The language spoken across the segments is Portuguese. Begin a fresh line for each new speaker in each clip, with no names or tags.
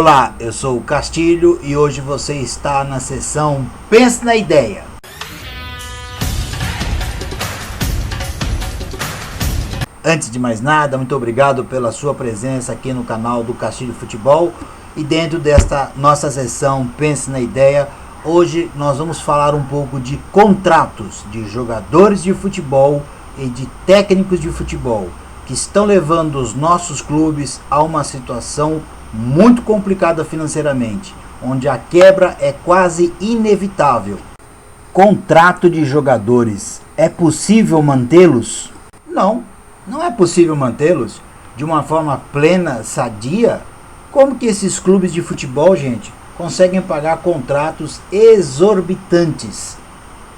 Olá, eu sou o Castilho e hoje você está na sessão Pense na Ideia. Antes de mais nada, muito obrigado pela sua presença aqui no canal do Castilho Futebol. E dentro desta nossa sessão Pense na Ideia, hoje nós vamos falar um pouco de contratos de jogadores de futebol e de técnicos de futebol que estão levando os nossos clubes a uma situação muito complicada financeiramente, onde a quebra é quase inevitável. Contrato de jogadores, é possível mantê-los? Não, não é possível mantê-los de uma forma plena, sadia. Como que esses clubes de futebol, gente, conseguem pagar contratos exorbitantes,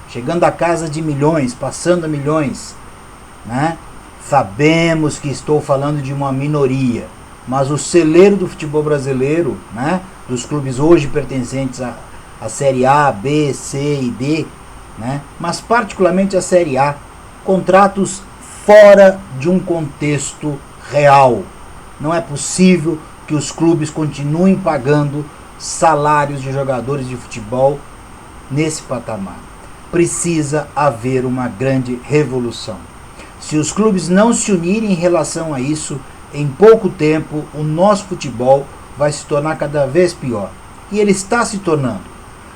chegando a casa de milhões, passando a milhões, né? Sabemos que estou falando de uma minoria, mas o celeiro do futebol brasileiro, né, dos clubes hoje pertencentes à Série A, B, C e D, né, mas particularmente a Série A, contratos fora de um contexto real. Não é possível que os clubes continuem pagando salários de jogadores de futebol nesse patamar. Precisa haver uma grande revolução. Se os clubes não se unirem em relação a isso, em pouco tempo o nosso futebol vai se tornar cada vez pior. E ele está se tornando.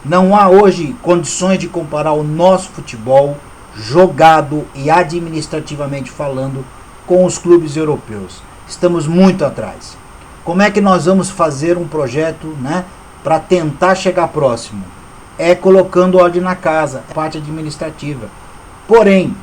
Não há hoje condições de comparar o nosso futebol jogado e administrativamente falando com os clubes europeus. Estamos muito atrás. Como é que nós vamos fazer um projeto, né, para tentar chegar próximo? É colocando ordem na casa, parte administrativa. Porém,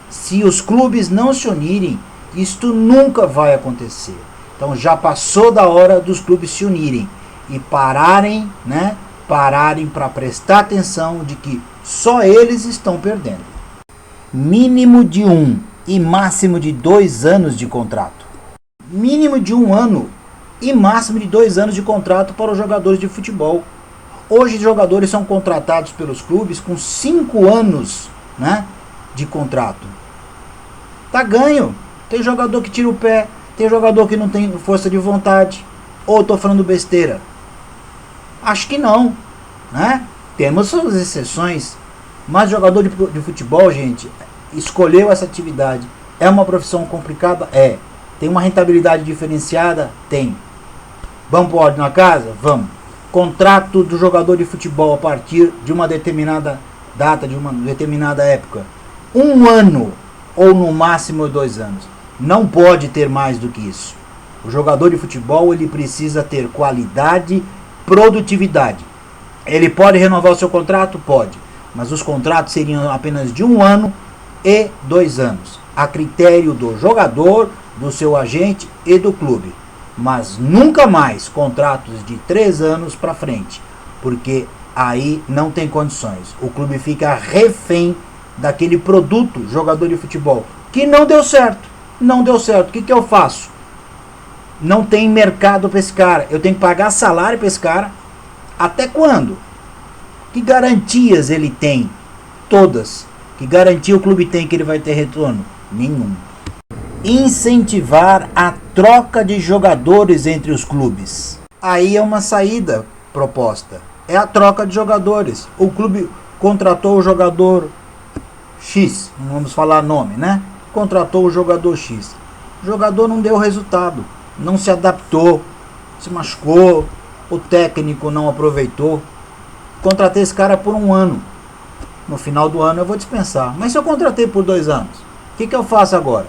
se os clubes não se unirem, isto nunca vai acontecer. Então já passou da hora dos clubes se unirem e pararem, né? Pararem para prestar atenção de que só eles estão perdendo. Mínimo de 1 e máximo de 2 anos de contrato. Mínimo de 1 ano e máximo de 2 anos de contrato para os jogadores de futebol. Hoje os jogadores são contratados pelos clubes com 5 anos, né, de contrato. Tá ganho. Tem jogador que tira o pé, tem jogador que não tem força de vontade. Ou estou falando besteira? Acho que não, né? Temos suas exceções, mas jogador de futebol, gente, escolheu essa atividade. É uma profissão complicada? É. Tem uma rentabilidade diferenciada? Tem. Vamos por ordem na casa? Vamos. Contrato do jogador de futebol a partir de uma determinada data, de uma determinada época. 1 ano ou no máximo 2 anos. Não pode ter mais do que isso. O jogador de futebol, ele precisa ter qualidade, produtividade. Ele pode renovar o seu contrato? Pode. Mas os contratos seriam apenas de 1 ano e 2 anos. A critério do jogador, do seu agente e do clube. Mas nunca mais contratos de 3 anos para frente. Porque aí não tem condições. O clube fica refém daquele produto, jogador de futebol, que não deu certo. Não deu certo. O que eu faço? Não tem mercado para esse cara. Eu tenho que pagar salário para esse cara. Até quando? Que garantias ele tem? Todas. Que garantia o clube tem que ele vai ter retorno? Nenhum. Incentivar a troca de jogadores entre os clubes. Aí é uma saída proposta. É a troca de jogadores. O clube contratou o jogador X. Não vamos falar nome, né? Contratou o jogador X. O jogador não deu resultado, não se adaptou, se machucou, o técnico não aproveitou. Contratei esse cara por 1 ano. No final do ano eu vou dispensar. Mas se eu contratei por 2 anos, o que eu faço agora?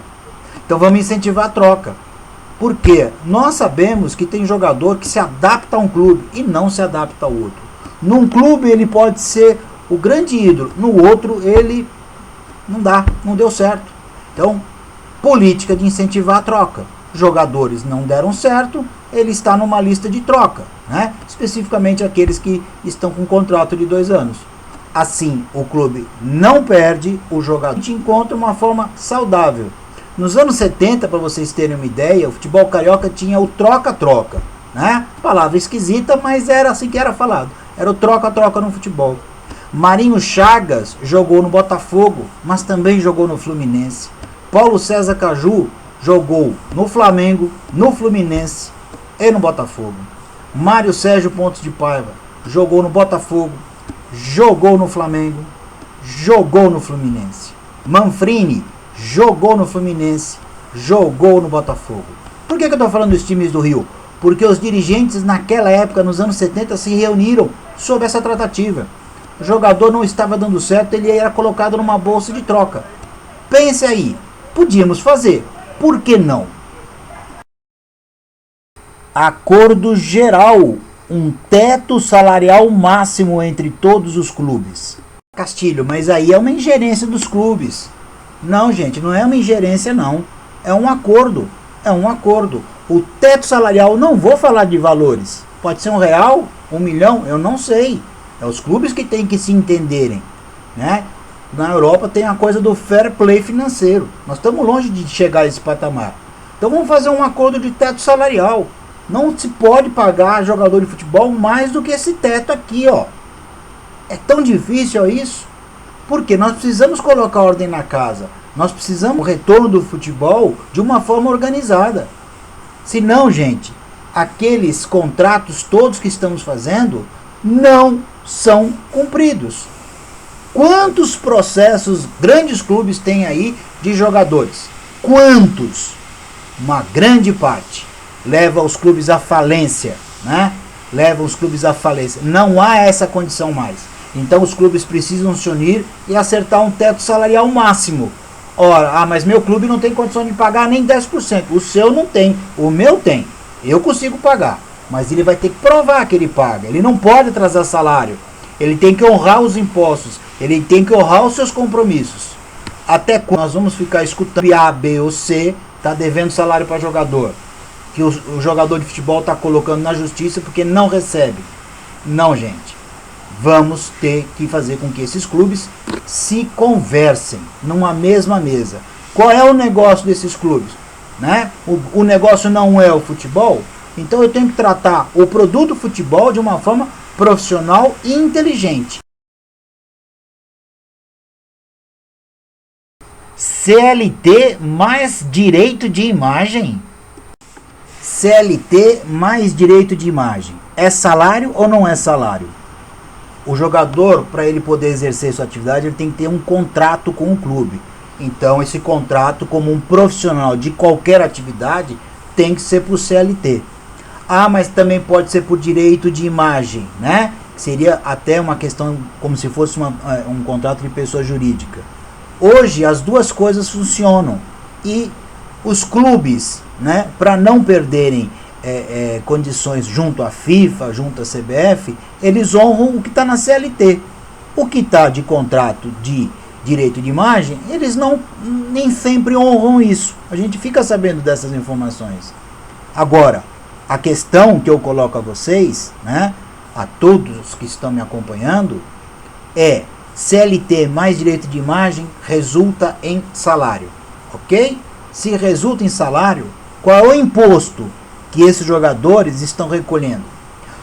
Então vamos incentivar a troca. Por quê? Nós sabemos que tem jogador que se adapta a um clube e não se adapta ao outro. Num clube ele pode ser o grande ídolo, no outro ele não dá, não deu certo. Então, política de incentivar a troca. Jogadores não deram certo, ele está numa lista de troca, né? Especificamente aqueles que estão com contrato de 2 anos. Assim, o clube não perde, o jogador encontra uma forma saudável. Nos anos 70, para vocês terem uma ideia, o futebol carioca tinha o troca-troca, né? Palavra esquisita, mas era assim que era falado. Era o troca-troca no futebol. Marinho Chagas jogou no Botafogo, mas também jogou no Fluminense. Paulo César Caju jogou no Flamengo, no Fluminense e no Botafogo. Mário Sérgio Pontes de Paiva jogou no Botafogo, jogou no Flamengo, jogou no Fluminense. Manfrini jogou no Fluminense, jogou no Botafogo. Por que eu estou falando dos times do Rio? Porque os dirigentes naquela época, nos anos 70, se reuniram sobre essa tratativa. O jogador não estava dando certo, ele era colocado numa bolsa de troca. Pense aí, podíamos fazer, por que não? Acordo geral, um teto salarial máximo entre todos os clubes. Castilho, mas aí é uma ingerência dos clubes. Não, gente, não é uma ingerência não, é um acordo, O teto salarial, não vou falar de valores, pode ser R$1, 1 milhão, eu não sei. É os clubes que têm que se entenderem, né? Na Europa tem a coisa do fair play financeiro. Nós estamos longe de chegar a esse patamar. Então vamos fazer um acordo de teto salarial. Não se pode pagar jogador de futebol mais do que esse teto aqui, ó. É tão difícil isso? Porque nós precisamos colocar ordem na casa. Nós precisamos o retorno do futebol de uma forma organizada. Senão, gente, aqueles contratos todos que estamos fazendo não são cumpridos. Quantos processos grandes clubes têm aí de jogadores? Quantos? Uma grande parte leva os clubes à falência, né? Leva os clubes à falência. Não há essa condição mais. Então os clubes precisam se unir e acertar um teto salarial máximo. Ora, mas meu clube não tem condição de pagar nem 10%. O seu não tem, o meu tem. Eu consigo pagar, mas ele vai ter que provar que ele paga. Ele não pode atrasar salário. Ele tem que honrar os impostos. Ele tem que honrar os seus compromissos. Até quando nós vamos ficar escutando A, B ou C está devendo salário para jogador, que o jogador de futebol está colocando na justiça porque não recebe? Não, gente. Vamos ter que fazer com que esses clubes se conversem numa mesma mesa. Qual é o negócio desses clubes? Né? O negócio não é o futebol, então eu tenho que tratar o produto futebol de uma forma profissional e inteligente. CLT mais direito de imagem? CLT mais direito de imagem. É salário ou não é salário? O jogador, para ele poder exercer sua atividade, ele tem que ter um contrato com o clube. Então, esse contrato, como um profissional de qualquer atividade, tem que ser por CLT. Ah, mas também pode ser por direito de imagem, né? Seria até uma questão como se fosse um contrato de pessoa jurídica. Hoje, as duas coisas funcionam. E os clubes, né, para não perderem condições junto à FIFA, junto à CBF, eles honram o que está na CLT. O que está de contrato de direito de imagem, eles nem sempre honram isso. A gente fica sabendo dessas informações. Agora, a questão que eu coloco a vocês, né, a todos que estão me acompanhando, é CLT mais direito de imagem resulta em salário, ok? Se resulta em salário, qual é o imposto que esses jogadores estão recolhendo?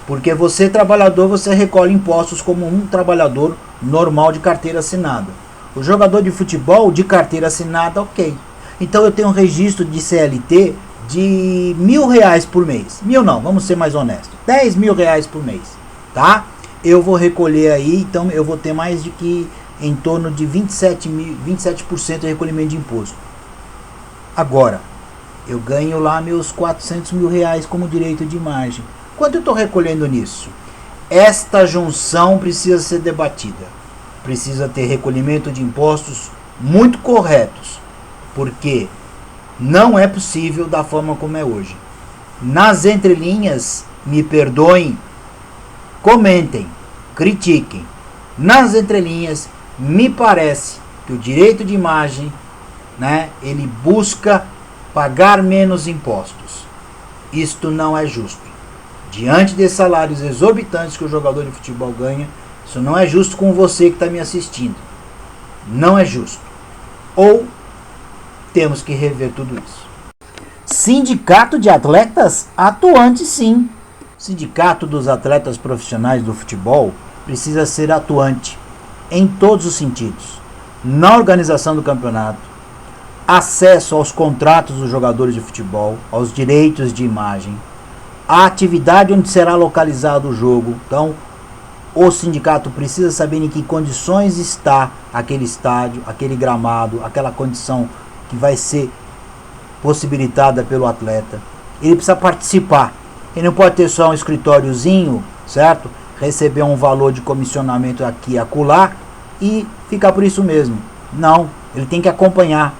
Porque você, trabalhador, você recolhe impostos como um trabalhador normal de carteira assinada. O jogador de futebol de carteira assinada, ok. Então eu tenho um registro de CLT de R$1.000 por mês. 1.000 não, vamos ser mais honestos. R$10.000 por mês, tá? Eu vou recolher aí, então eu vou ter mais de que em torno de 27% de recolhimento de imposto. Agora, eu ganho lá meus R$400.000 como direito de imagem. Quanto eu estou recolhendo nisso? Esta junção precisa ser debatida. Precisa ter recolhimento de impostos muito corretos, porque não é possível da forma como é hoje. Nas entrelinhas, me perdoem, comentem, critiquem. Nas entrelinhas, me parece que o direito de imagem, né, ele busca pagar menos impostos. Isto não é justo. Diante de salários exorbitantes que o jogador de futebol ganha, isso não é justo com você que está me assistindo. Não é justo. Ou temos que rever tudo isso. Sindicato de atletas atuante, sim. Sindicato dos atletas profissionais do futebol precisa ser atuante em todos os sentidos. Na organização do campeonato, acesso aos contratos dos jogadores de futebol, aos direitos de imagem, a atividade onde será localizado o jogo. Então, o sindicato precisa saber em que condições está aquele estádio, aquele gramado, aquela condição que vai ser possibilitada pelo atleta. Ele precisa participar. Ele não pode ter só um escritóriozinho, certo? Receber um valor de comissionamento aqui e acolá e ficar por isso mesmo. Não, ele tem que acompanhar,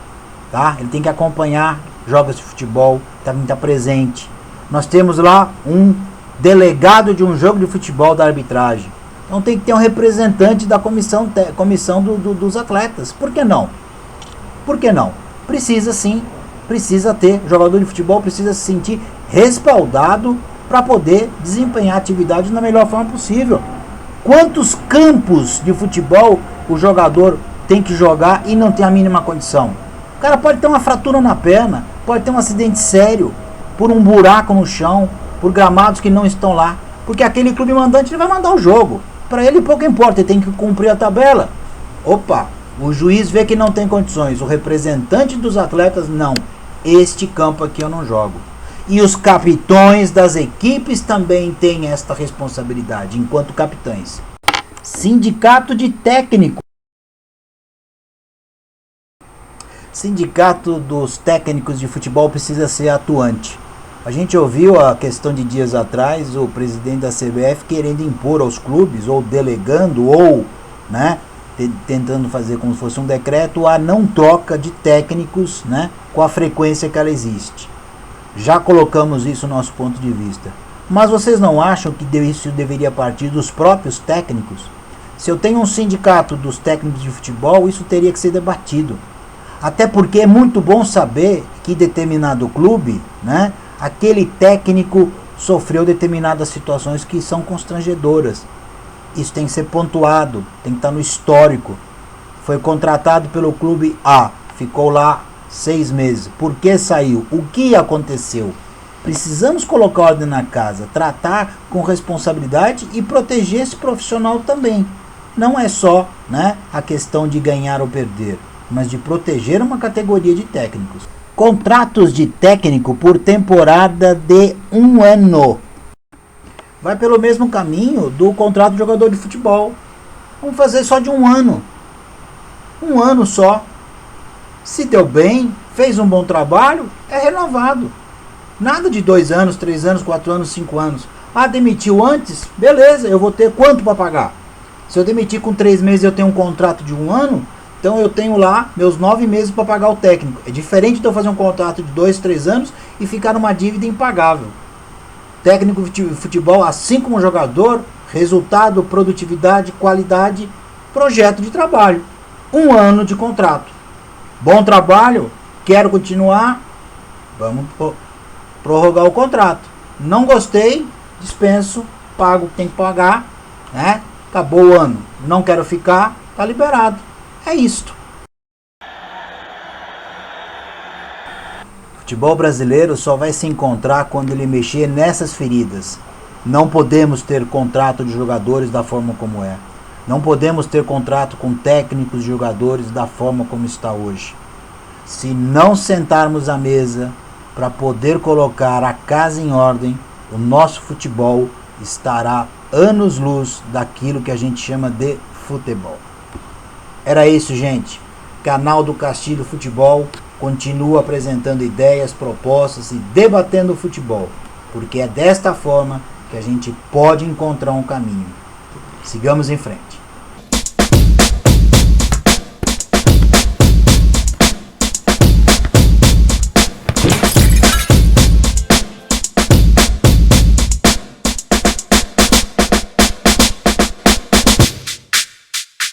tá? Ele tem que acompanhar jogos de futebol, tem que estar presente. Nós temos lá um delegado de um jogo de futebol da arbitragem. Então tem que ter um representante da comissão dos atletas. Por que não? Por que não? Precisa sim, precisa ter. O jogador de futebol precisa se sentir respaldado para poder desempenhar a atividade da melhor forma possível. Quantos campos de futebol o jogador tem que jogar e não tem a mínima condição? O cara pode ter uma fratura na perna, pode ter um acidente sério, por um buraco no chão, por gramados que não estão lá, porque aquele clube mandante ele vai mandar o jogo. Para ele pouco importa, ele tem que cumprir a tabela. Opa, o juiz vê que não tem condições, o representante dos atletas não. Este campo aqui eu não jogo. E os capitães das equipes também têm esta responsabilidade, enquanto capitães. Sindicato de técnico. Sindicato dos técnicos de futebol precisa ser atuante. A gente ouviu a questão de dias atrás o presidente da CBF querendo impor aos clubes, ou delegando, ou tentando fazer como se fosse um decreto, a não troca de técnicos, com a frequência que ela existe. Já colocamos isso no nosso ponto de vista. Mas vocês não acham que isso deveria partir dos próprios técnicos? Se eu tenho um sindicato dos técnicos de futebol, isso teria que ser debatido. Até porque é muito bom saber que determinado clube, aquele técnico sofreu determinadas situações que são constrangedoras. Isso tem que ser pontuado, tem que estar no histórico. Foi contratado pelo clube A, ficou lá 6 meses. Por que saiu? O que aconteceu? Precisamos colocar ordem na casa, tratar com responsabilidade e proteger esse profissional também. Não é só a questão de ganhar ou perder, mas de proteger uma categoria de técnicos. Contratos de técnico por temporada de 1 ano. Vai pelo mesmo caminho do contrato de jogador de futebol. Vamos fazer só de 1 ano. 1 ano só. Se deu bem, fez um bom trabalho, é renovado. Nada de 2 anos, 3 anos, 4 anos, 5 anos. Ah, demitiu antes? Beleza, eu vou ter quanto para pagar? Se eu demitir com 3 meses e eu tenho um contrato de 1 ano, então eu tenho lá meus 9 meses para pagar o técnico. É diferente de eu fazer um contrato de 2, 3 anos e ficar numa dívida impagável. Técnico de futebol, assim como jogador, resultado, produtividade, qualidade, projeto de trabalho. 1 ano de contrato. Bom trabalho, quero continuar, vamos prorrogar o contrato. Não gostei, dispenso, pago o que tem que pagar, acabou o ano. Não quero ficar, tá liberado. É isto. O futebol brasileiro só vai se encontrar quando ele mexer nessas feridas. Não podemos ter contrato de jogadores da forma como é. Não podemos ter contrato com técnicos de jogadores da forma como está hoje. Se não sentarmos à mesa para poder colocar a casa em ordem, o nosso futebol estará anos-luz daquilo que a gente chama de futebol. Era isso, gente. Canal do Castilho Futebol continua apresentando ideias, propostas e debatendo o futebol, porque é desta forma que a gente pode encontrar um caminho. Sigamos em frente.